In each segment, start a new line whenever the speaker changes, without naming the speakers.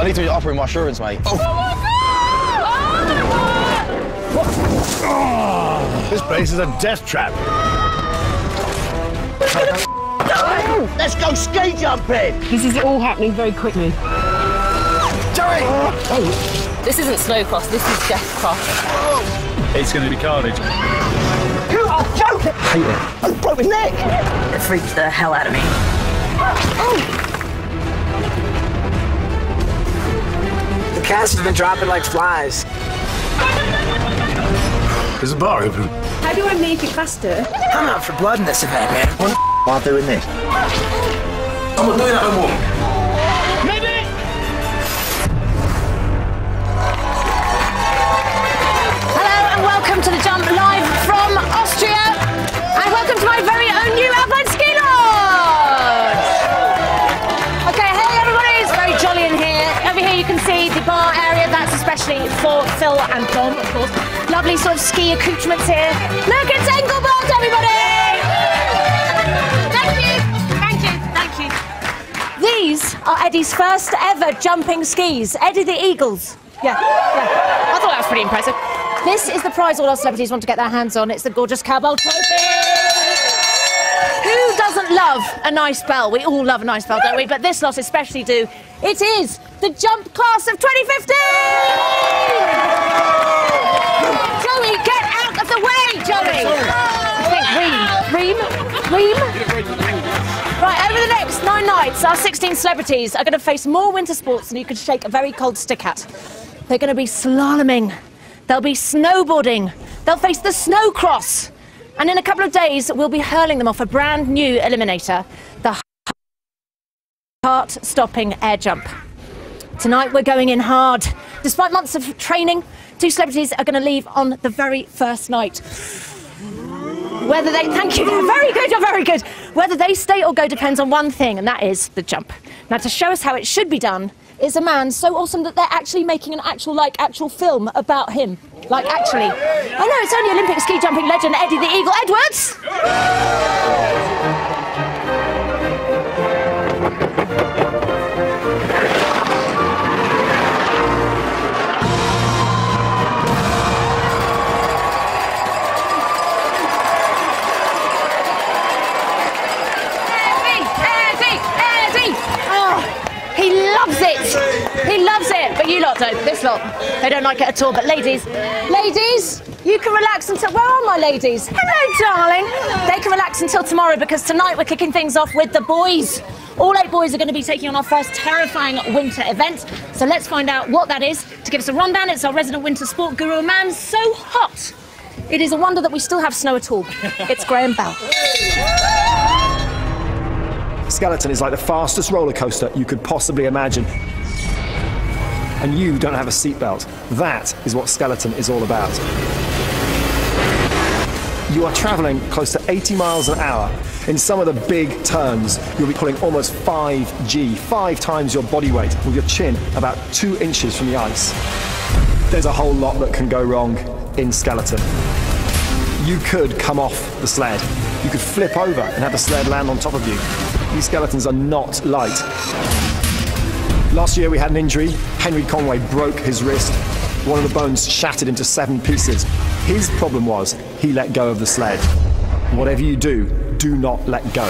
I need to offer him assurance, mate. Oh.
Oh, this place is a death trap.
Let's go ski jumping!
This is all happening very quickly.
Joey!
This isn't snowcross, this is deathcross.
It's going to be carnage.
You are joking! I hate it. I broke his neck!
It freaked the hell out of me.
The cats have been dropping like flies.
Is the bar open?
How do I make it faster?
I'm out for blood in this event, man. What while doing this?
I'm not doing that no more.
Maybe!
Hello and welcome to the jump live from Austria. And welcome to my very own new Alpine ski lodge. Okay, hey everybody, it's very jolly in here. Over here you can see the bar area, that's especially for Phil and Dom, of course. Lovely sort of ski accoutrements here. Look, it's Engelbert, everybody! Thank you. These are Eddie's first ever jumping skis. Eddie the Eagles. Yeah. I thought that was pretty impressive. This is the prize all our celebrities want to get their hands on. It's the gorgeous cowbell trophy. Who doesn't love a nice bell? We all love a nice bell, don't we? But this lot especially do. It is the jump class of 2015! Joey, get out of the way, Joey! Reem? Right, over the next 9 nights, our 16 celebrities are going to face more winter sports than you could shake a very cold stick at. They're going to be slaloming, they'll be snowboarding, they'll face the snowcross, and in a couple of days, we'll be hurling them off a brand new eliminator, the heart-stopping air jump. Tonight, we're going in hard. Despite months of training, 2 celebrities are going to leave on the very first night. Whether they... Thank you. You're very good. Whether they stay or go depends on one thing, and that is the jump. Now, to show us how it should be done is a man so awesome that they're actually making an actual film about him. Like, actually. Oh, no, it's only Olympic ski jumping legend Eddie the Eagle Edwards. He loves it, but you lot don't. This lot, they don't like it at all. But ladies, you can relax until... Where are my ladies? Hello, darling. They can relax until tomorrow because tonight we're kicking things off with the boys. All 8 boys are going to be taking on our first terrifying winter event. So let's find out what that is. To give us a rundown, it's our resident winter sport guru, a man so hot. It is a wonder that we still have snow at all. It's Graham Bell.
Skeleton is like the fastest roller coaster you could possibly imagine. And you don't have a seatbelt. That is what Skeleton is all about. You are traveling close to 80 miles an hour. In some of the big turns, you'll be pulling almost 5G, 5 times your body weight, with your chin about 2 inches from the ice. There's a whole lot that can go wrong in Skeleton. You could come off the sled. You could flip over and have the sled land on top of you. These skeletons are not light. Last year we had an injury. Henry Conway broke his wrist. One of the bones shattered into 7 pieces. His problem was he let go of the sled. Whatever you do, do not let go.
Okay,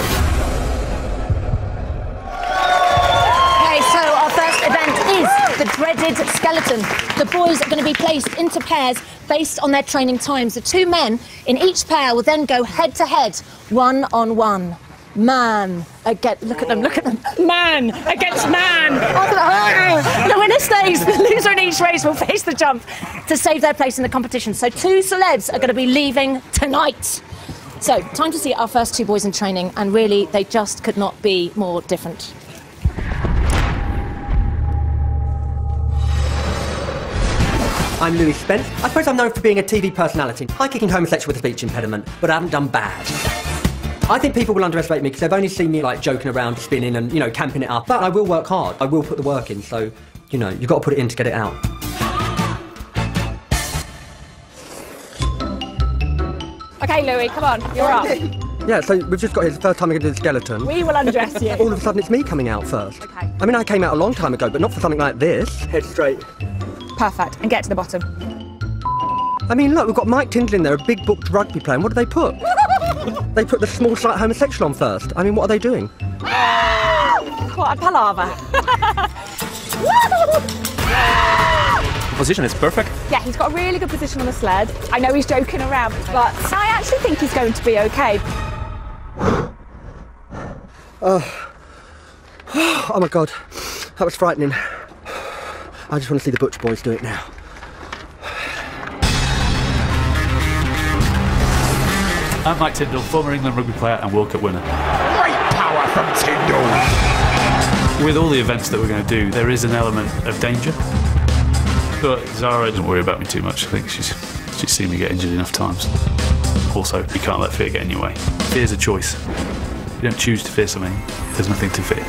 so our first event is the dreaded skeleton. The boys are going to be placed into pairs based on their training times. The 2 men in each pair will then go head-to-head, one-on-one. Man against... Look at them. Man against man. The winner stays. The loser in each race will face the jump to save their place in the competition. So 2 celebs are going to be leaving tonight. So, time to see our first 2 boys in training, and really, they just could not be more different.
I'm Louis Spence. I suppose I'm known for being a TV personality, high-kicking homosexual with a speech impediment, but I haven't done bad. I think people will underestimate me because they've only seen me like joking around, spinning and, camping it up. But I will work hard. I will put the work in, so, you've got to put it in to get it out.
Okay, Louis, come on, you're up.
Yeah, so we've just got here, it's the first time we're going to do the skeleton.
We will undress you.
All of a sudden it's me coming out first.
Okay.
I mean, I came out a long time ago, but not for something like this. Head straight.
Perfect. And get to the bottom.
I mean, look, we've got Mike Tyndall in there, a big booked rugby player, and what do they put? They put the small, slight homosexual on first. I mean, what are they doing?
What a palaver.
The position is perfect.
Yeah, he's got a really good position on the sled. I know he's joking around, but I actually think he's going to be okay.
Oh my God, that was frightening. I just want to see the Butch boys do it now.
I'm Mike Tyndall, former England rugby player and World Cup winner.
Great power from Tyndall.
With all the events that we're going to do, there is an element of danger. But Zara doesn't worry about me too much. I think she's seen me get injured enough times. Also, you can't let fear get in your way. Fear's a choice. You don't choose to fear something, there's nothing to fear.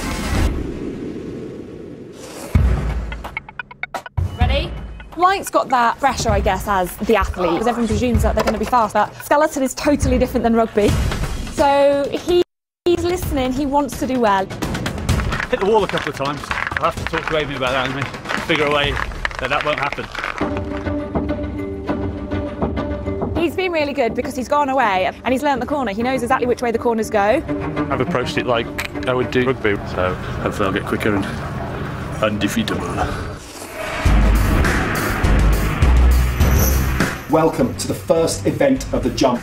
Ready? Mike's got that pressure, I guess, as the athlete, because everyone presumes that they're going to be fast, but skeleton is totally different than rugby. So he's listening, he wants to do well.
Hit the wall a couple of times. I'll have to talk to Amy about that and figure a way that won't happen.
He's been really good because he's gone away and he's learnt the corner. He knows exactly which way the corners go.
I've approached it like I would do rugby, so hopefully I'll get quicker and undefeatable.
Welcome to the first event of the jump.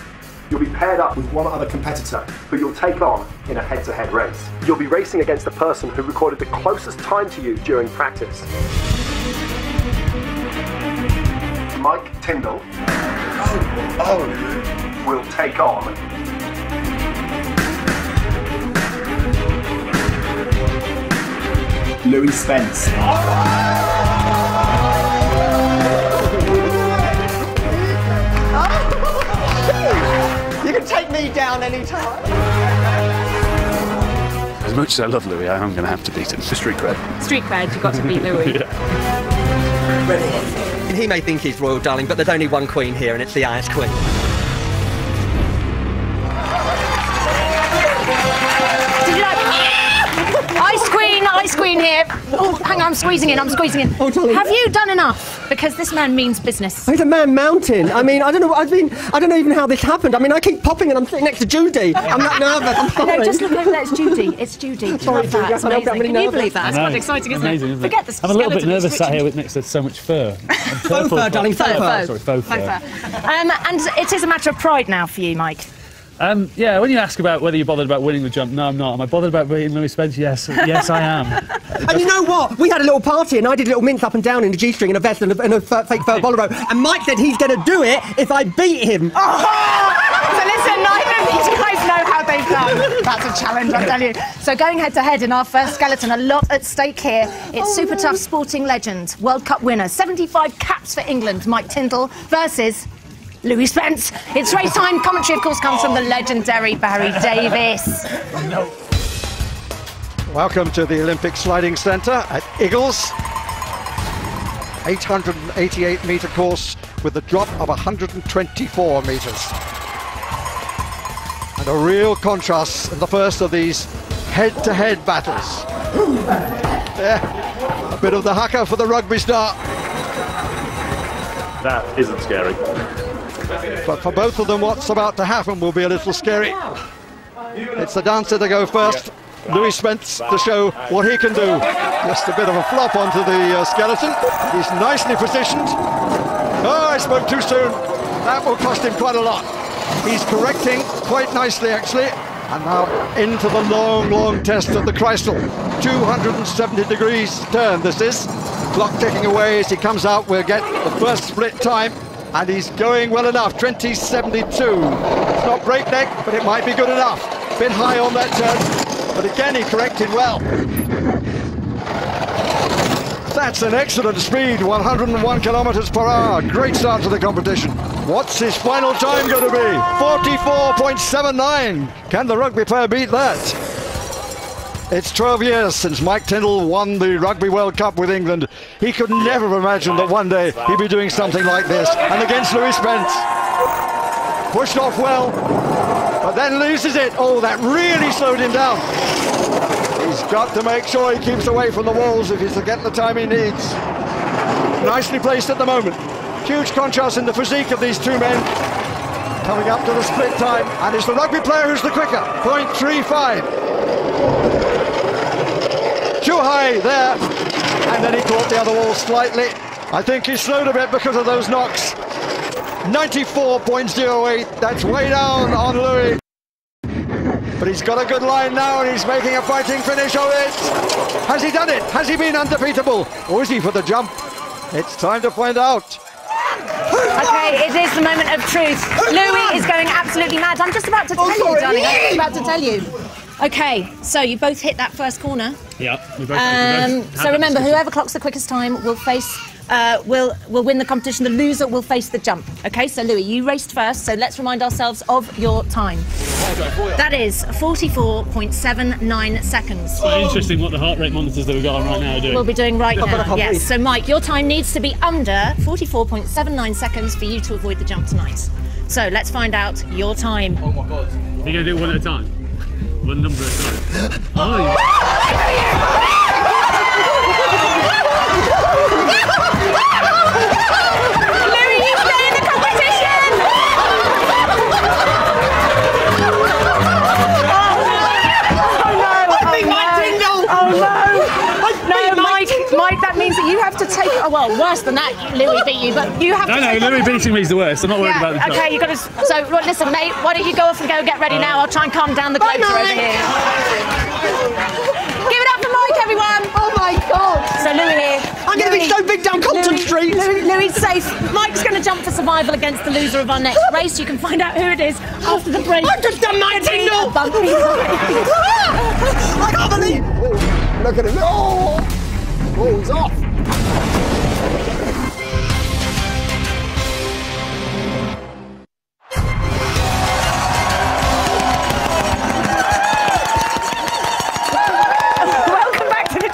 You'll be paired up with one other competitor who you'll take on in a head-to-head race. You'll be racing against the person who recorded the closest time to you during practice. Mike Tyndall will take on Louis Spence.
You can take me down anytime.
As much as I love Louis, I am going to have to beat him for street cred.
Street cred, you've got to beat Louis.
Ready? He may think he's royal, darling, but there's only one queen here, and it's the Ice Queen.
Did you like Ice Queen here. Oh, hang on, I'm squeezing in.
Oh, darling.
Have you done enough? Because this man means business.
He's a man mountain. I mean, I don't know even how this happened. I mean, I keep popping and I'm sitting next to Judy. I'm that nervous. I'm sorry.
No, just look over there. It's Judy. It's Judy.
Sorry,
Love that.
Judy,
It's
I felt
amazing.
really
Can you
nervous.
believe that? It's quite exciting, isn't
Amazing,
it?
isn't it?
Forget the
I'm a little bit
skeleton,
nervous
just
sat here
switching.
next to so much fur.
Faux fur, darling, faux fur.
Sorry, faux fur.
And it is a matter of pride now for you, Mike.
Yeah, when you ask about whether you're bothered about winning the jump, no, I'm not. Am I bothered about beating Louis Spence? Yes, yes, I am.
And you know what? We had a little party and I did a little mince up and down in a G-string and a vest and a fake fur bolero. And Mike said he's going to do it if I beat him.
So listen, neither of these guys know how they've done. That's a challenge, I tell you. So going head-to-head in our first skeleton, a lot at stake here. It's super tough sporting legend, World Cup winner, 75 caps for England, Mike Tyndall, versus Louis Spence. It's race time. Commentary, of course, comes from the legendary Barry Davis.
Welcome to the Olympic Sliding Centre at Eagles. 888-metre course with a drop of 124 metres. And a real contrast in the first of these head-to-head battles. Yeah, a bit of the haka for the rugby star.
That isn't scary.
But for both of them, what's about to happen will be a little scary. It's the dancer to go first. Louis Spence to show what he can do. Just a bit of a flop onto the skeleton. He's nicely positioned. Oh, I spoke too soon. That will cost him quite a lot. He's correcting quite nicely, actually. And now into the long, long test of the Crystal. 270 degrees turn, this is. Clock ticking away as he comes out. We'll get the first split time. And he's going well enough, 20.72. It's not breakneck, but it might be good enough. Bit high on that turn, but again he corrected well. That's an excellent speed, 101 kilometers per hour. Great start to the competition. What's his final time going to be? 44.79. Can the rugby player beat that? It's 12 years since Mike Tyndall won the Rugby World Cup with England. He could never imagine that one day he'd be doing something like this. And against Louis Spence. Pushed off well, but then loses it. Oh, that really slowed him down. He's got to make sure he keeps away from the walls if he's to get the time he needs. Nicely placed at the moment. Huge contrast in the physique of these two men. Coming up to the split time, and it's the rugby player who's the quicker. 0.35. Too high there, and then he caught the other wall slightly. I think he slowed a bit because of those knocks. 94.08, that's way down on Louis. But he's got a good line now, and he's making a fighting finish of it. Has he done it? Has he been undefeatable? Or is he for the jump? It's time to find out.
Okay, it is the moment of truth. Louis is going absolutely mad. I'm just about to tell you, darling. I'm just about to tell you. Okay, so you both hit that first corner.
Yeah, we both.
So remember, whoever clocks the quickest time will face, will win the competition. The loser will face the jump. Okay, so Louis, you raced first, so let's remind ourselves of your time. That is 44.79 seconds.
It's quite interesting what the heart rate monitors that we've got on right now are doing.
We'll be doing right now, yes. So Mike, your time needs to be under 44.79 seconds for you to avoid the jump tonight. So let's find out your time.
Oh my God. You're going to do it one at a time? One number at a time? Oh,
Louis, you stay in the competition! Mike, that means that you have to take. Oh, well, worse than that, Louis beat you, but you have to.
No, Louis beating me is the worst. I'm not worried about the jump.
Okay, you got to. So, listen, mate. Why don't you go off and go get ready now? I'll try and calm down the gloater over here. Give it up for Mike, everyone!
Oh my God!
So Louis here.
I'm going to be so big down Compton Street.
Louis is safe. Mike's going to jump for survival against the loser of our next race. You can find out who it is after the break.
I've just done 19 0. I can't believe. Oh, look at him! Oh, he's off.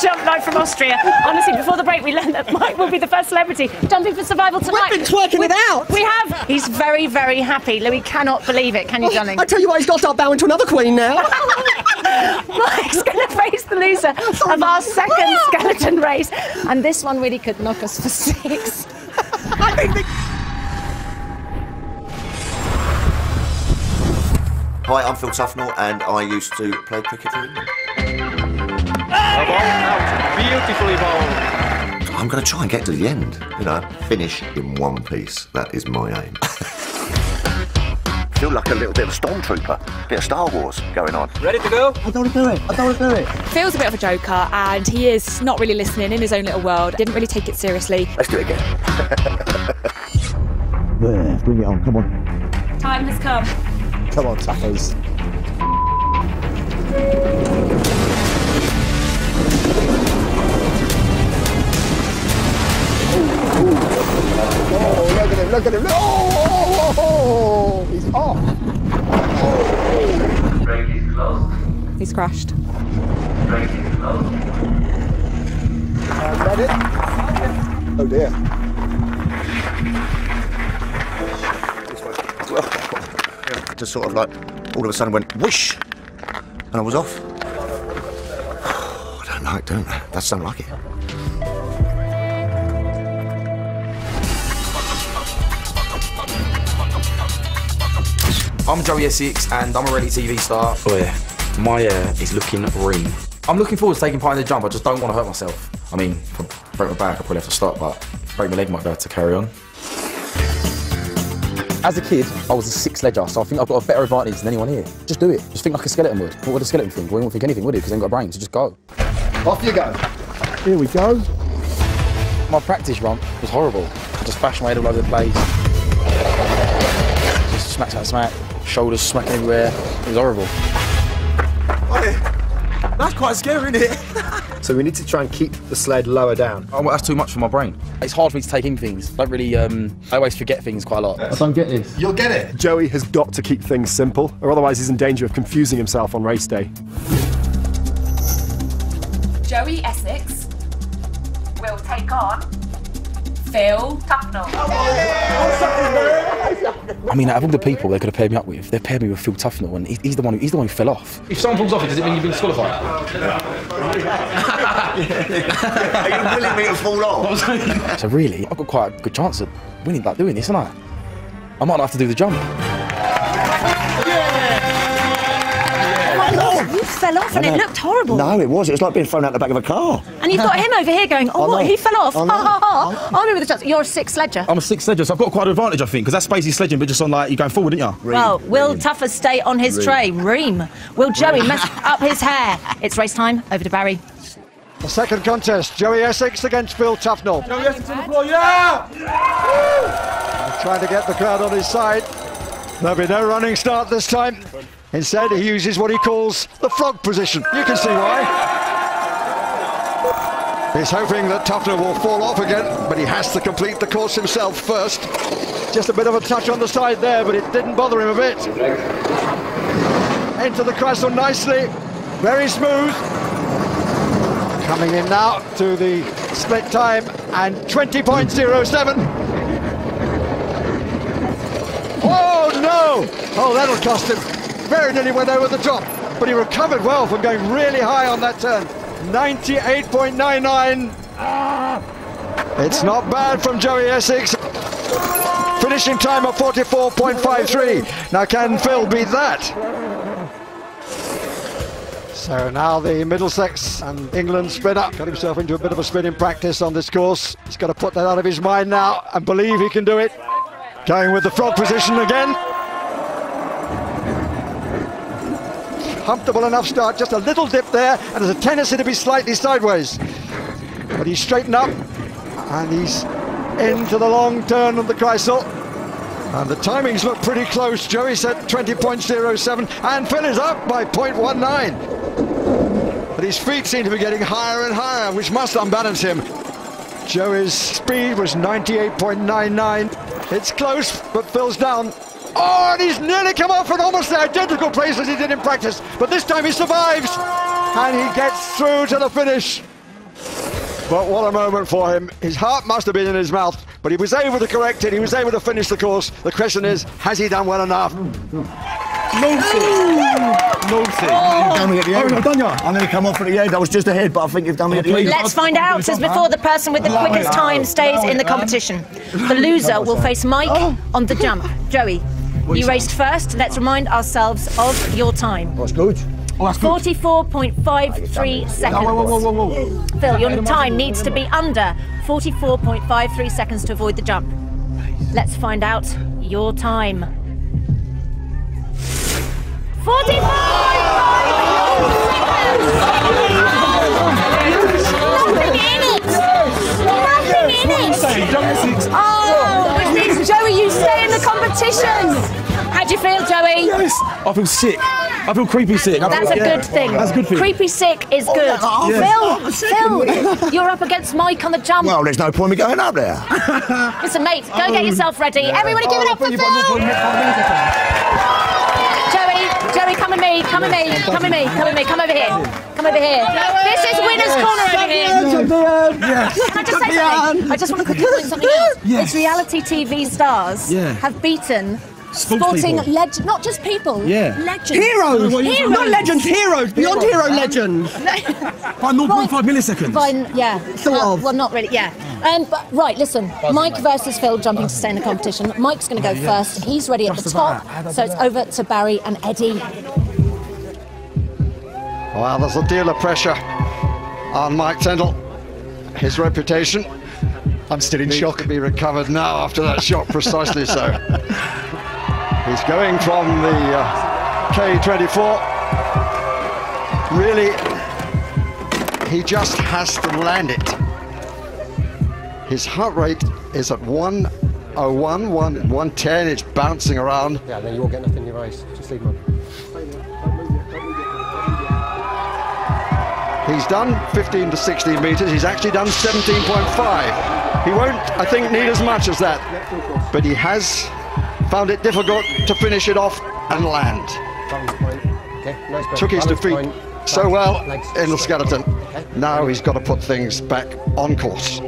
Jump live from Austria. Honestly, before the break, we learned that Mike will be the first celebrity jumping for survival tonight.
We've been twerking it out.
We have. He's very, very happy. Louis cannot believe it. Can you, darling?
I tell you what, he's got to start bowing to another queen now.
Mike's going to face the loser of our second skeleton race, and this one really could knock us for 6.
Hi, I'm Phil Tufnell, and I used to play cricket for England.
Beautifully bowled.
I'm going to try and get to the end, you know, finish in one piece. That is my aim. Feel like a little bit of a stormtrooper, bit of Star Wars going on.
Ready to go? I don't want to do it. I don't want to do it.
Phil's a bit of a joker, and he is not really listening in his own little world. Didn't really take it seriously.
Let's do it again.
There, bring it on, come on.
Time has come.
Come on, Tuffers.
Oh, look at him. Oh, he's off.
Brake is closed.
He's crashed.
Brake is closed.
Ready? Oh dear.
Just sort of like, all of a sudden went whoosh, and I was off. I don't like doing that. That's don't like it.
I'm Joey Essex and I'm a reality TV star. Oh yeah, my hair is looking green. I'm looking forward to taking part in the jump, I just don't want to hurt myself. I mean, if I break my back, I'll probably have to stop, but break my leg, might be able to carry on.
As a kid, I was a 6-ledger, so I think I've got a better advantage than anyone here. Just do it. Just think like a skeleton would. What would a skeleton think? Well, he won't think anything, would he? Because he ain't got a brain, so just go.
Off you go.
Here we go.
My practice run was horrible. I just bashed my head all over the place. Just smack, shoulders smacking everywhere. It was horrible.
That's quite scary, isn't it?
So we need to try and keep the sled lower down.
Oh, well, that's too much for my brain.
It's hard for me to take in things. I don't really, I always forget things quite a lot.
I don't get this.
You'll get it.
Joey has got to keep things simple, or otherwise he's in danger of confusing himself on race day.
Joey Essex will take on Phil Tufnell.
I mean, out of all the people they could have paired me up with, they paired me with Phil Tufnell, and he's the one who fell off.
If someone falls off, does it mean you've been disqualified?
Are you willing me to fall off?
So really, I've got quite a good chance of winning, like doing this, haven't I? I might not have to do the jump.
You fell off and it looked horrible.
No, it was. It was like being thrown out the back of a car.
And you've got him over here going, oh, what, he fell off?
I
Ha,
know.
ha, ha. I remember the chance. You're a sixth sledger.
I'm a sixth sledger, so I've got quite an advantage, I think, because that's basically sledging, but just on, like, you're going forward, aren't you?
Well, will Tuffer stay on his tray? Ream. Will Joey mess up his hair? It's race time. Over to Barry.
The second contest, Joey Essex against Phil Tufnell.
Joey Essex on the floor, yeah!
Trying to get the crowd on his side. There'll be no running start this time. Instead, he uses what he calls the frog position. You can see why. He's hoping that Tufnell will fall off again, but he has to complete the course himself first. Just a bit of a touch on the side there, but it didn't bother him a bit. Into the croissant nicely, very smooth. Coming in now to the split time and 20.07. Oh no! Oh, that'll cost him. Very nearly went over the top, but he recovered well from going really high on that turn. 98.99. It's not bad from Joey Essex. Finishing time of 44.53. Now can Phil beat that? So now the Middlesex and England spinner got himself into a bit of a spin in practice on this course. He's got to put that out of his mind now and believe he can do it. Going with the frog position again. Comfortable enough start, just a little dip there, and there's a tendency to be slightly sideways. But he's straightened up, and he's into the long turn of the Kreisel. And the timings look pretty close. Joey said 20.07, and Phil is up by 0.19. But his feet seem to be getting higher and higher, which must unbalance him. Joey's speed was 98.99. It's close, but Phil's down. Oh, and he's nearly come off in almost the identical place as he did in practice. But this time he survives, and he gets through to the finish. But what a moment for him. His heart must have been in his mouth, but he was able to correct it. He was able to finish the course. The question is, has he done well enough?
Naughty. You've done me at the end. I've done you. I'm going to come off at the end. I was just ahead, but I think you've done me at the end.
Let's find out as before the person with the quickest time stays in the competition. The loser will face Mike on the jump. Joey, you raced first. Let's remind ourselves of your time.
That's good.
44.53 seconds.
Whoa.
Phil, your time needs to be under 44.53 seconds to avoid the jump. Let's find out your time. 45! Nothing in it! Nothing in it! Oh, which means, Joey, you stay in the competition! How do you feel, Joey?
Yes, I feel sick. I feel creepy sick.
That's a good thing.
That's a good thing.
Creepy sick is good. Phil, you're up against Mike on the jump.
Well, there's no point in me going up there.
Listen, mate, go get yourself ready. Everybody give it up for Phil! Joey, come with me, come over here. Come over here. This is winner's corner over here. Can I just say something? I just want to quickly point something out. It's reality TV stars have beaten sporting legends, not just people. Legends.
Heroes! Not legends, heroes! Beyond hero legends!
By 0.5 milliseconds.
Well, not really, but, right, listen. Mike versus Phil jumping to stay in the competition. Mike's going to go first. He's ready at the top. So it's over to Barry and Eddie.
Well, there's a deal of pressure on Mike Tyndall. His reputation.
I'm still in shock.
To be recovered now after that shot, precisely so. He's going from the K24. Really, he just has to land it. His heart rate is at 101, 110. It's bouncing around.
Yeah, then you won't get nothing in your eyes. Just leave him on.
He's done 15 to 16 metres. He's actually done 17.5. He won't, I think, need as much as that. But he has found it difficult to finish it off and land. Took his defeat so well in the skeleton. Now he's got to put things back on course.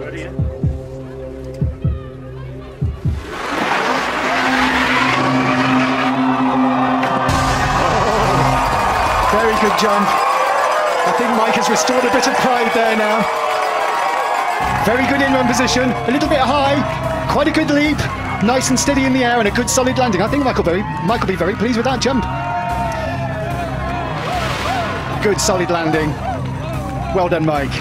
Very good jump. I think Mike has restored a bit of pride there now. Very good in-run position, a little bit high, quite a good leap, nice and steady in the air and a good solid landing. I think Mike will be very pleased with that jump. Good solid landing. Well done, Mike.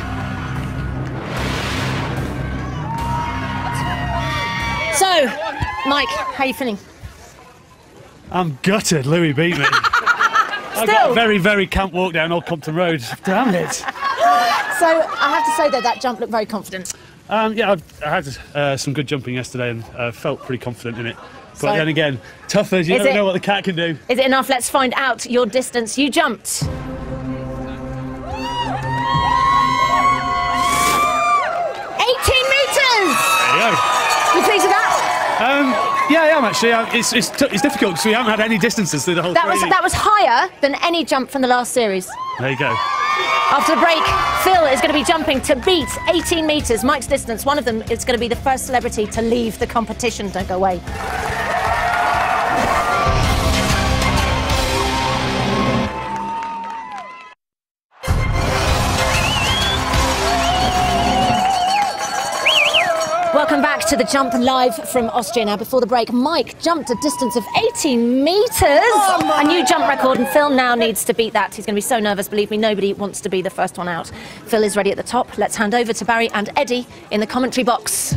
So, Mike, how are you feeling?
I'm gutted. Louis beat me. I got a very, very camp walk down Old Compton Road. Damn it.
So, I have to say that that jump looked very confident.
Yeah, I had some good jumping yesterday and felt pretty confident in it. But
So-
then again, tough as you never know what the cat can do.
Is it enough? Let's find out your distance. You jumped. 18 metres!
There you go.
You pleased with that?
Yeah, I am actually. It's difficult because we haven't had any distances through the whole training.
That was higher than any jump from the last series.
There you go.
After the break, Phil is going to be jumping to beat 18 metres, Mike's distance. One of them is going to be the first celebrity to leave the competition. Don't go away. Welcome back to the jump live from Austria. Now, before the break, Mike jumped a distance of 18 metres. A new jump record, and Phil now needs to beat that. He's going to be so nervous, believe me, nobody wants to be the first one out. Phil is ready at the top. Let's hand over to Barry and Eddie in the commentary box.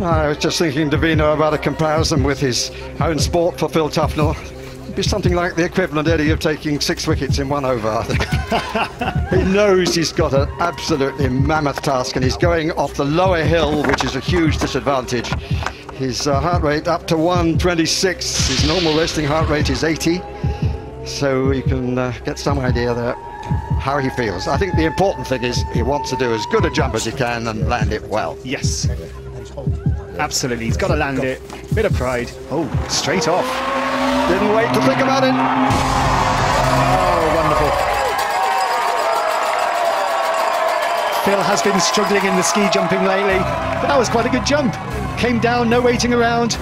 I was just thinking, Davina, about a comparison with his own sport for Phil Tufnell. It'd be something like the equivalent, Eddie, of taking 6 wickets in 1 over, I think. He knows he's got an absolutely mammoth task, and he's going off the lower hill, which is a huge disadvantage. His heart rate up to 126. His normal resting heart rate is 80. So you can get some idea there how he feels. I think the important thing is he wants to do as good a jump as he can and land it well.
Yes. Absolutely, he's got to land it. Bit of pride. Oh, straight off.
Didn't wait to think about it.
Oh, wonderful. Phil has been struggling in the ski jumping lately, but that was quite a good jump. Came down, no waiting around.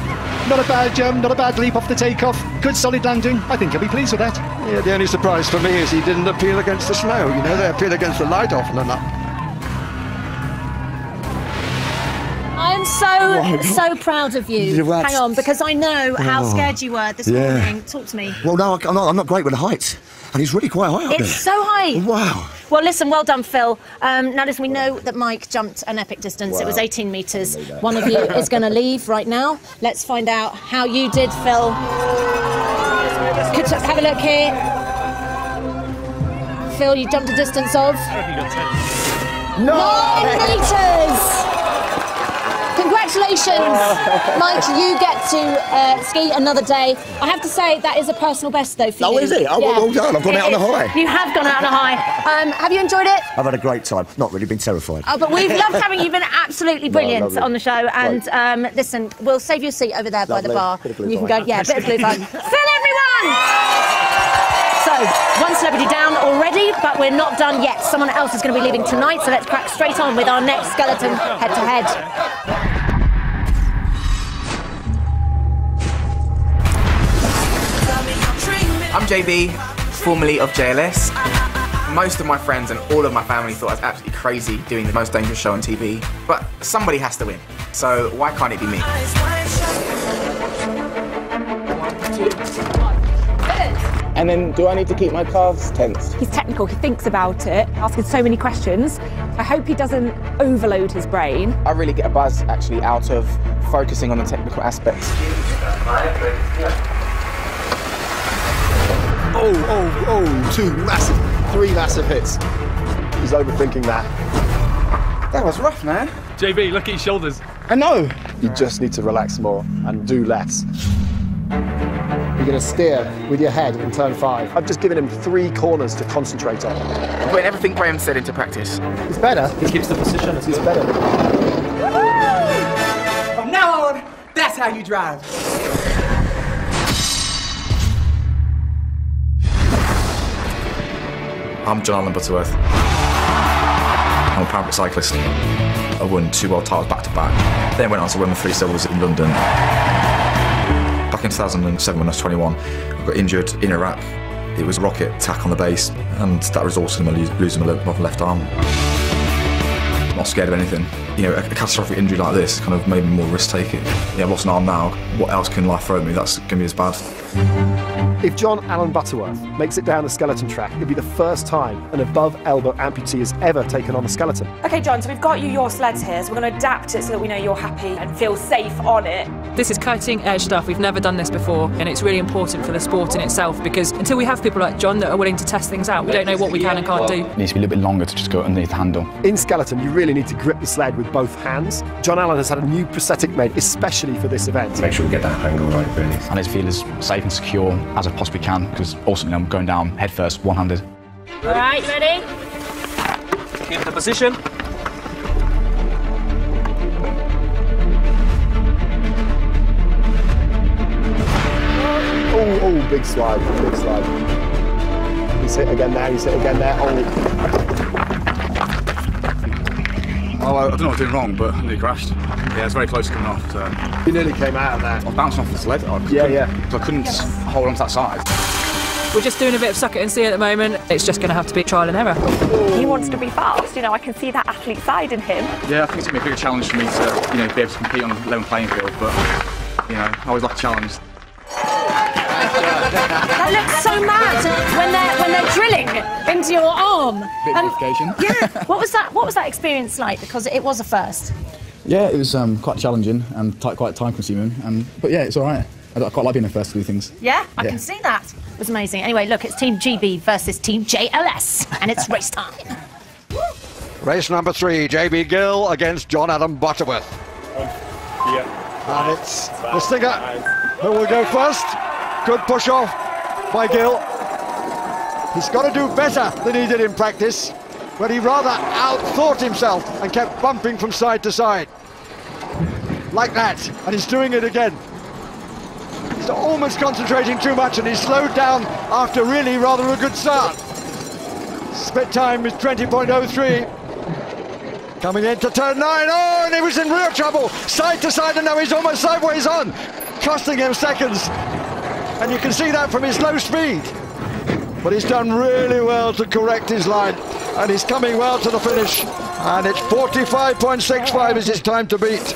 Not a bad jump, not a bad leap off the takeoff. Good solid landing. I think he'll be pleased with that.
Yeah, the only surprise for me is he didn't appeal against the snow. You know, they appeal against the light often enough.
I'm so proud of you. Hang on, because I know how scared you were this morning. Talk to me.
Well, no, I'm not great with the heights, and he's really quite high up there.
It's so high.
Wow.
Well, listen, well done, Phil. Now, listen, we know that Mike jumped an epic distance. It was 18 metres. One of you is going to leave right now. Let's find out how you did, Phil. Have a look here. Phil, you jumped a distance of 9 metres. Congratulations, Mike, you get to ski another day. I have to say, that is a personal best, though, for you.
Oh, is it? Oh, well done. I've gone out on a high.
You have gone out on a high. Have you enjoyed it?
I've had a great time. Not really been terrified.
Oh, but we've loved having you. You've been absolutely brilliant on the show. And listen, we'll save you a seat over there by the bar.
Bit of blue
You can
fire.
go, yeah, bit of blue fire. Phil, everyone! So, one celebrity down already, but we're not done yet. Someone else is going to be leaving tonight, so let's crack straight on with our next skeleton head-to-head.
I'm JB, formerly of JLS. Most of my friends and all of my family thought I was absolutely crazy doing the most dangerous show on TV, but somebody has to win, so why can't it be me?
And then, do I need to keep my calves tense?
He's technical, he thinks about it, asking so many questions. I hope he doesn't overload his brain.
I really get a buzz, actually, out of focusing on the technical aspects.
Three massive hits. He's overthinking that.
That was rough, man.
JB, look at his shoulders.
I know.
You just need to relax more and do less. You're going to steer with your head in turn 5. I've just given him 3 corners to concentrate on.
I'm putting everything Graham said into practice.
It's better.
He keeps the position.
It's better.
From now on, that's how you drive.
I'm John Allen Butterworth. I'm a private cyclist. I won 2 world titles back to back. Then went on to win the 3 silvers in London. Back in 2007 when I was 21, I got injured in Iraq. It was a rocket attack on the base, and that resulted in me losing my left arm. I'm not scared of anything. You know, a catastrophic injury like this kind of made me more risk-taking. Yeah, I've lost an arm now. What else can life throw at me? That's going to be as bad.
If John Allen Butterworth makes it down the skeleton track, it'd be the first time an above-elbow amputee has ever taken on a skeleton.
OK, John, so we've got you your sleds here, so we're going to adapt it so that we know you're happy and feel safe on it.
This is cutting-edge stuff. We've never done this before, and it's really important for the sport in itself, because until we have people like John that are willing to test things out, we don't know what we can and can't do.
It needs to be a little bit longer to just go underneath the handle.
In skeleton, you really need to grip the sled with both hands. John Allen has had a new prosthetic made especially for this event.
Make sure we get that angle right, really.
I need to feel as safe and secure as I possibly can, because ultimately I'm going down head first, one-handed.
All right, ready?
Keep the position.
Oh, big slide, big slide. He's hit again there, he's hit again there.
Oh, I don't know what I'm doing wrong, but I nearly crashed. Yeah, it's very close to coming off. So.
You nearly came out of that.
I was bouncing off the sled. I couldn't hold on to that side.
We're just doing a bit of suck it and see at the moment. It's just going to have to be trial and error.
He wants to be fast, you know, I can see that athlete side in him.
Yeah, I think it's going to be a bigger challenge for me to, you know, be able to compete on a level playing field, but, you know, I always like a challenge.
That looks so mad when they're drilling into your arm.
Bit of modification.
Yeah. What was that experience like? Because it was a first.
Yeah, it was quite challenging and quite time-consuming. But yeah, it's all right. I quite like being the first to do things.
Yeah, I can see that. It was amazing. Anyway, look, it's Team GB versus Team JLS, and it's race time.
Race number 3, JB Gill against John Allen Butterworth. And it's the Stinger who will go first. Good push off by Gill. He's got to do better than he did in practice, but he rather outthought himself and kept bumping from side to side. Like that, and he's doing it again. He's almost concentrating too much, and he's slowed down after really rather a good start. Split time is 20.03. Coming into turn 9, oh, and he was in real trouble. Side to side, and now he's almost sideways on, costing him seconds. And you can see that from his low speed. But he's done really well to correct his line, and he's coming well to the finish. And it's 45.65 is his time to beat.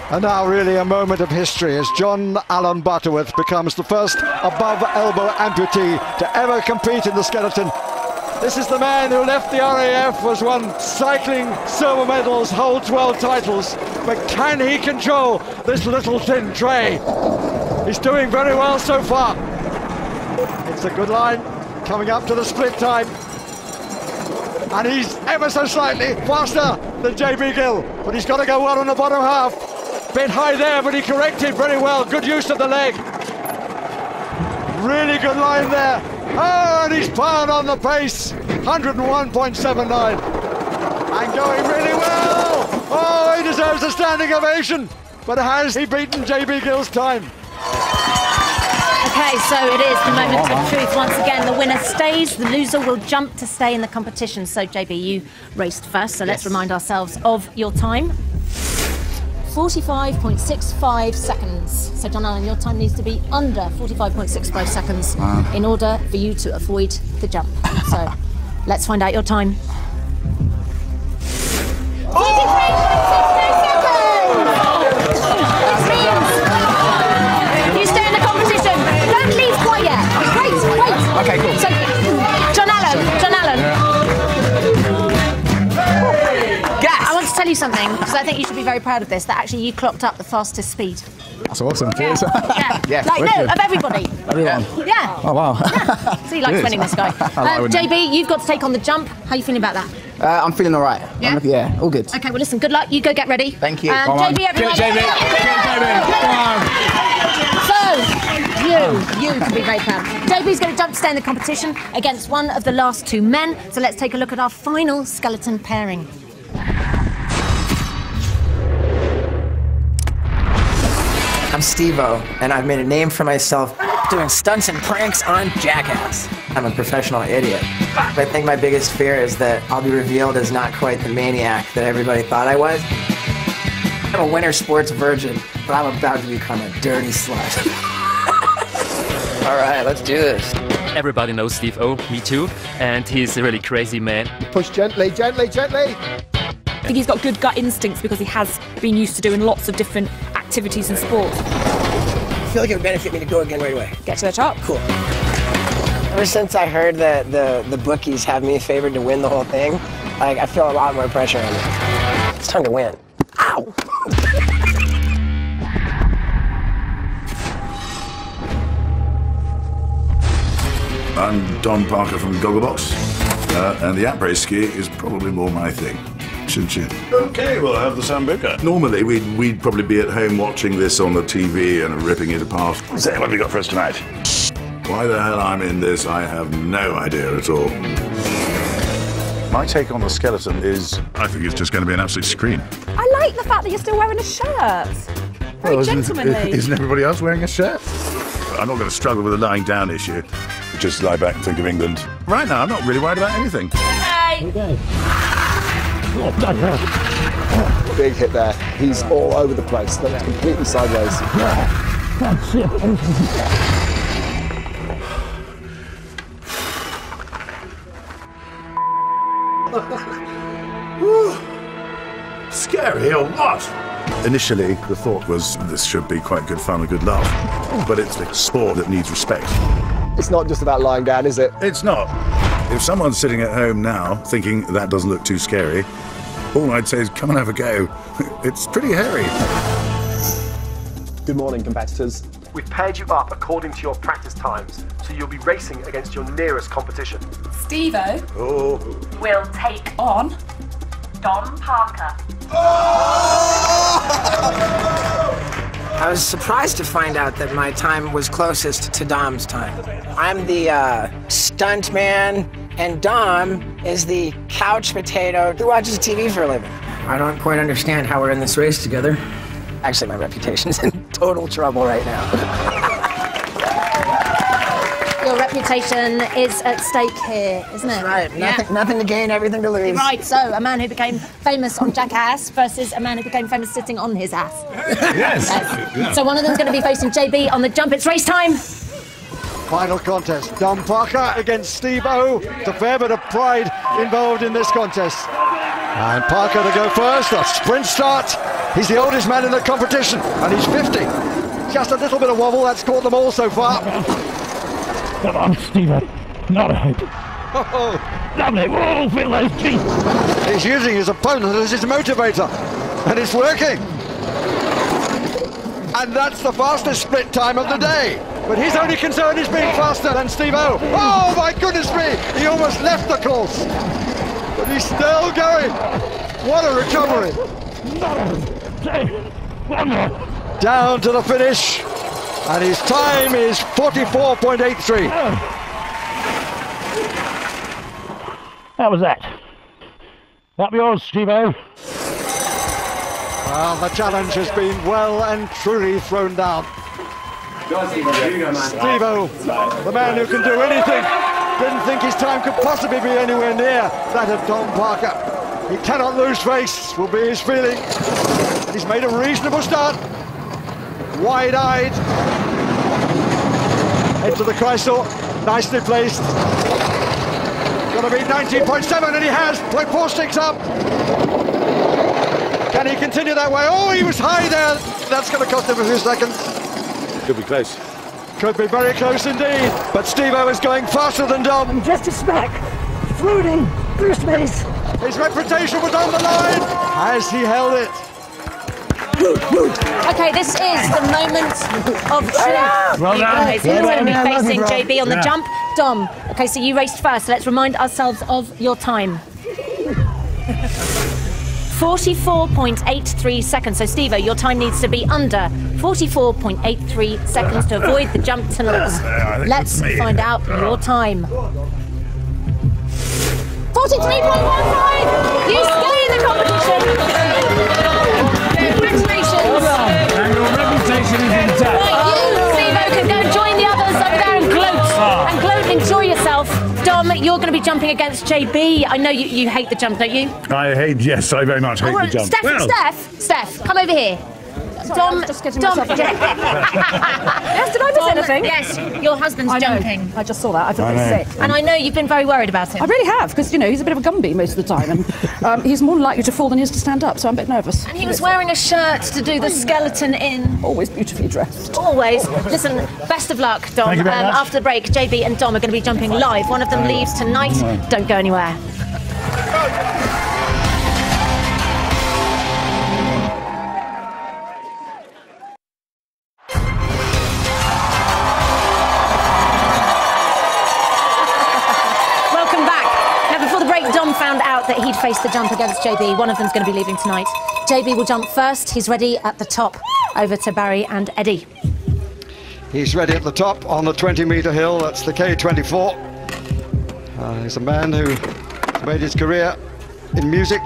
And now really a moment of history as John Allen Butterworth becomes the first above-elbow amputee to ever compete in the skeleton. This is the man who left the RAF, has won cycling silver medals, holds world titles, but can he control this little thin tray? He's doing very well so far. It's a good line, coming up to the split time. And he's ever so slightly faster than JB Gill, but he's got to go well on the bottom half. Bit high there, but he corrected very well. Good use of the leg. Really good line there. Oh, and he's powered on the pace. 101.79. And going really well. Oh, he deserves a standing ovation. But has he beaten JB Gill's time?
Okay, so it is the moment of truth. Once again, the winner stays. The loser will jump to stay in the competition. So, JB, you raced first, so let's remind ourselves of your time. 45.65 seconds. So, John Allen, your time needs to be under 45.65 seconds in order for you to avoid the jump. So, let's find out your time. 43.62 seconds! Which means you stay in the competition. Don't leave quite yet. Wait.
Okay, cool.
So, John Allen. I want to tell you something, because I think you should be very proud of this, that actually you clocked up the fastest speed.
That's awesome. Cheers.
Yeah. Like, no, of everybody.
Everyone?
Yeah.
Oh, wow.
Yeah. So he likes winning, this guy. JB, you've got to take on the jump. How are you feeling about that?
I'm feeling all right.
Yeah?
All good.
Okay, well, listen, good luck. You go get ready.
Thank you.
JB, everyone.
JB.
So, you can be very proud. JB's going to jump to stay in the competition against one of the last 2 men. So let's take a look at our final skeleton pairing.
I'm Steve-O, and I've made a name for myself doing stunts and pranks on Jackass. I'm a professional idiot. I think my biggest fear is that I'll be revealed as not quite the maniac that everybody thought I was. I'm a winter sports virgin, but I'm about to become a dirty slut. All right, let's do this.
Everybody knows Steve-O, me too, and he's a really crazy man.
Push gently, gently, gently.
I think he's got good gut instincts because he has been used to doing lots of different activities and sports.
I feel like it would benefit me to go again right away.
Get to the top.
Cool. Ever since I heard that the bookies have me favored to win the whole thing, like, I feel a lot more pressure on me. It's time to win. Ow!
I'm Don Parker from Gogglebox, and the après ski is probably more my thing. Chin chin. Okay, we'll have the Sambuca. Normally, we'd probably be at home watching this on the TV and ripping it apart. So, what have you got for us tonight? Why the hell I'm in this, I have no idea at all. My take on the skeleton is, I think it's just going to be an absolute scream.
I like the fact that you're still wearing a shirt. Very gentlemanly.
Isn't everybody else wearing a shirt? I'm not going to struggle with the lying down issue. Just lie back and think of England. Right now, I'm not really worried about anything.
Hey!
Okay. Big hit there. He's all over the place. That's completely sideways.
That's it.
Scary or what? Initially, the thought was this should be quite good fun and good laugh. But it's a sport that needs respect.
It's not just about lying down, is it?
It's not. If someone's sitting at home now thinking that doesn't look too scary, all I'd say is come and have a go. It's pretty hairy.
Good morning, competitors. We've paired you up according to your practice times, so you'll be racing against your nearest competition.
Steve-O will take on Don Parker.
I was surprised to find out that my time was closest to Dom's time. I'm the stunt man, and Dom is the couch potato who watches TV for a living. I don't quite understand how we're in this race together. Actually, my reputation's in total trouble right now.
Your reputation is at stake here, isn't it?
That's right. Nothing to gain, everything to lose.
Right, so a man who became famous on Jackass versus a man who became famous sitting on his ass.
Yes.
So one of them's going to be facing JB on the jump. It's race time.
Final contest. Don Parker against Steve-O. The fair bit of pride involved in this contest. And Parker to go first. A sprint start. He's the oldest man in the competition, and he's 50. Just a little bit of wobble. That's caught them all so far.
Come on, Steve-O. Not a hope.
Oh,
Lovely. Whoa, feel those feet.
he's using his opponent as his motivator, and it's working. And that's the fastest split time of the day. But his only concern is being faster than Steve-O. Oh, my goodness me! He almost left the course. But he's still going. What a recovery.
One more.
Down to the finish. And his time is 44.83.
How was that? That yours, Steve-O?
Well, the challenge has been well and truly thrown down. Steve-O, the man who can do anything, didn't think his time could possibly be anywhere near that of Don Parker. He cannot lose face, will be his feeling. And he's made a reasonable start. Wide-eyed. Into the Chrysler, nicely placed. Gonna be 19.7, and he has. 0.46 up. Can he continue that way? Oh, he was high there. That's going to cost him a few seconds.
Could be close.
Could be very close indeed. But Steve-O is going faster than Dom.
Just a smack. Floating through space.
His reputation was on the line. Has he held it?
Okay, this is the moment of truth.
Well done.
Okay, so he's going to be facing JB on the jump. Dom, okay, so you raced first, so let's remind ourselves of your time. 44.83 seconds. So, Steve-O, your time needs to be under 44.83 seconds to avoid the jump tunnels. Let's find out your time. 43.15! You stay in the competition! Congratulations!
And your reputation is intact.
Right, you, Steve-O, can go join the others over there and gloat. And gloat and enjoy yourself. Dom, you're going to be jumping against JB. I know you hate the jump, don't you?
I very much hate the jump.
Steph, come over here. Dom,
just getting
Dom,
myself.
yes,
did I miss anything?
Yes, your husband's
I know.
jumping.
I just saw that. I feel a bit sick.
And I know you've been very worried about him.
I really have, because, you know, he's a bit of a Gumby most of the time, and he's more likely to fall than he is to stand up, so I'm a bit nervous.
And he was wearing a shirt to do the skeleton in.
Always beautifully dressed.
Always. Listen, best of luck, Dom.
Thank you very much.
After the break, JB and Dom are going to be jumping live. One of them leaves tonight. Don't go anywhere. Dom found out that he'd face the jump against JB. One of them's going to be leaving tonight. JB will jump first. He's ready at the top. Over to Barry and Eddie.
He's ready at the top on the 20-metre hill. That's the K24. He's a man who made his career in music,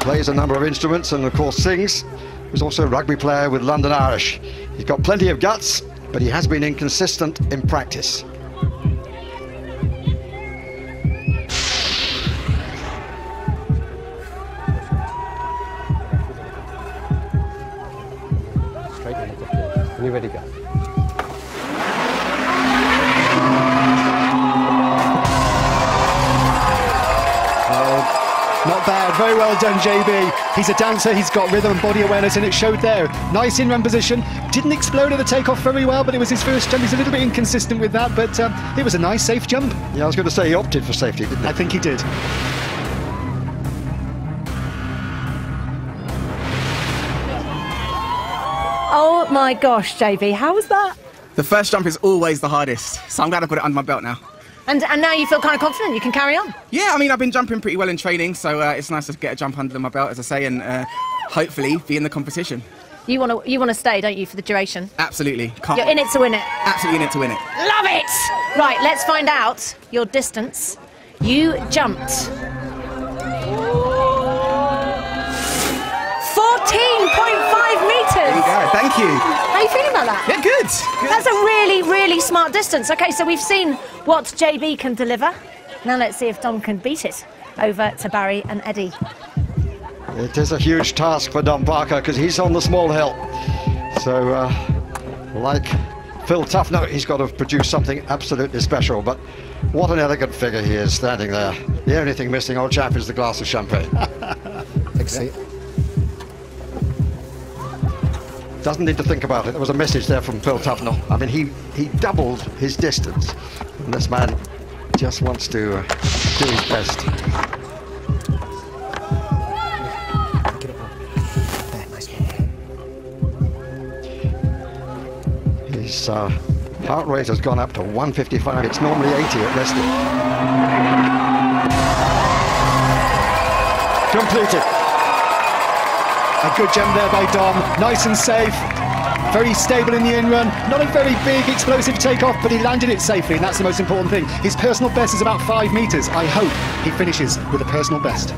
plays a number of instruments and, of course, sings. He's also a rugby player with London Irish. He's got plenty of guts, but he has been inconsistent in practice.
Are you ready to go?
Not bad, very well done, JB. He's a dancer, he's got rhythm and body awareness, and it showed there. Nice in-run position. Didn't explode at the takeoff very well, but it was his first jump. He's a little bit inconsistent with that, but it was a nice, safe jump.
Yeah, I was going to say he opted for safety, didn't he?
I think he did.
Oh my gosh, JB, how was that?
The first jump is always the hardest, so I'm glad I put it under my belt now.
And now you feel kind of confident you can carry on?
Yeah, I mean, I've been jumping pretty well in training, so it's nice to get a jump under my belt, as I say, and hopefully be in the competition.
You want to stay, don't you, for the duration?
Absolutely.
You're in it to win it?
Absolutely in it to win it.
Love it! Right, let's find out your distance. You jumped 14.5 metres.
There you go, thank you.
How are you feeling about that?
Yeah, good.
That's a really, really smart distance. OK, so we've seen what JB can deliver. Now let's see if Dom can beat it. Over to Barry and Eddie.
It is a huge task for Dom Parker because he's on the small hill. So, like Phil Tufnell, he's got to produce something absolutely special. But what an elegant figure he is standing there. The only thing missing, old chap, is the glass of champagne.
Take a seat.
Doesn't need to think about it. There was a message there from Phil Tufnell. I mean, he doubled his distance. And this man just wants to do his best. His heart rate has gone up to 155. It's normally 80 at resting.
Completed. A good jump there by Dom. Nice and safe. Very stable in the in-run. Not a very big explosive takeoff, but he landed it safely, and that's the most important thing. His personal best is about 5 metres. I hope he finishes with a personal best.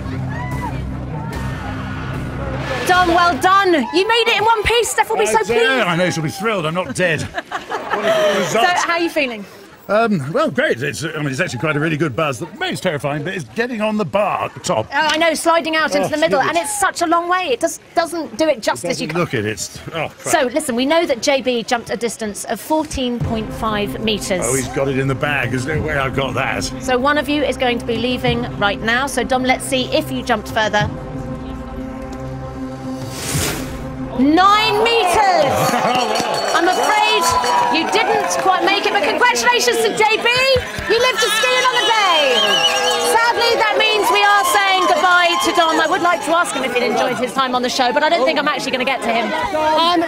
Dom, well done. You made it in one piece. Steph will be so pleased.
I know she'll be thrilled. I'm not dead.
So, how are you feeling?
Well, great. It's actually quite a really good buzz. The most terrifying bit is getting on the bar at the top.
Oh, I know, sliding out into the middle,
goodness.
and it's such a long way. It doesn't do it justice. You
Look at it. Oh, crap.
So, listen, we know that JB jumped a distance of 14.5 metres.
Oh, he's got it in the bag. There's no way I've got that.
So one of you is going to be leaving right now. So, Dom, let's see if you jumped further. 9 metres! I'm afraid you didn't quite make it, but congratulations to JB! You lived to ski another day! Sadly, that means we are saying goodbye to Dom. I would like to ask him if he'd enjoyed his time on the show, but I don't think I'm actually going to get to him.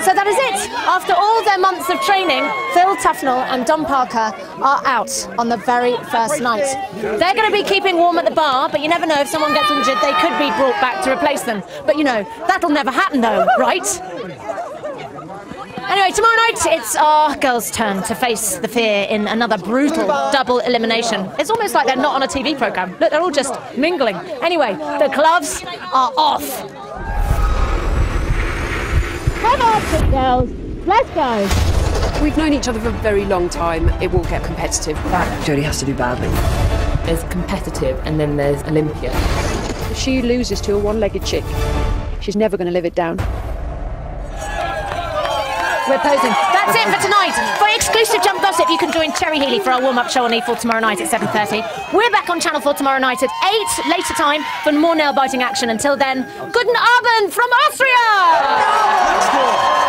So that is it. After all their months of training, Phil Tufnell and Dom Parker are out on the very first night. They're going to be keeping warm at the bar, but you never know, if someone gets injured, they could be brought back to replace them. But, you know, that'll never happen, though, right? Anyway, tomorrow night it's our girls' turn to face the fear in another brutal double elimination. It's almost like they're not on a TV programme. Look, they're all just mingling. Anyway, the gloves are off.
Come on, girls. Let's go. We've known each other for a very long time. It will get competitive. That Jodie has to do badly.
There's competitive and then there's Olympia.
If she loses to a one-legged chick, she's never going to live it down.
We're posing. That's it for tonight. For exclusive jump gossip, you can join Cherry Healey for our warm-up show on E4 tomorrow night at 7:30. We're back on Channel 4 tomorrow night at 8, later time, for more nail-biting action. Until then, guten Abend from Austria!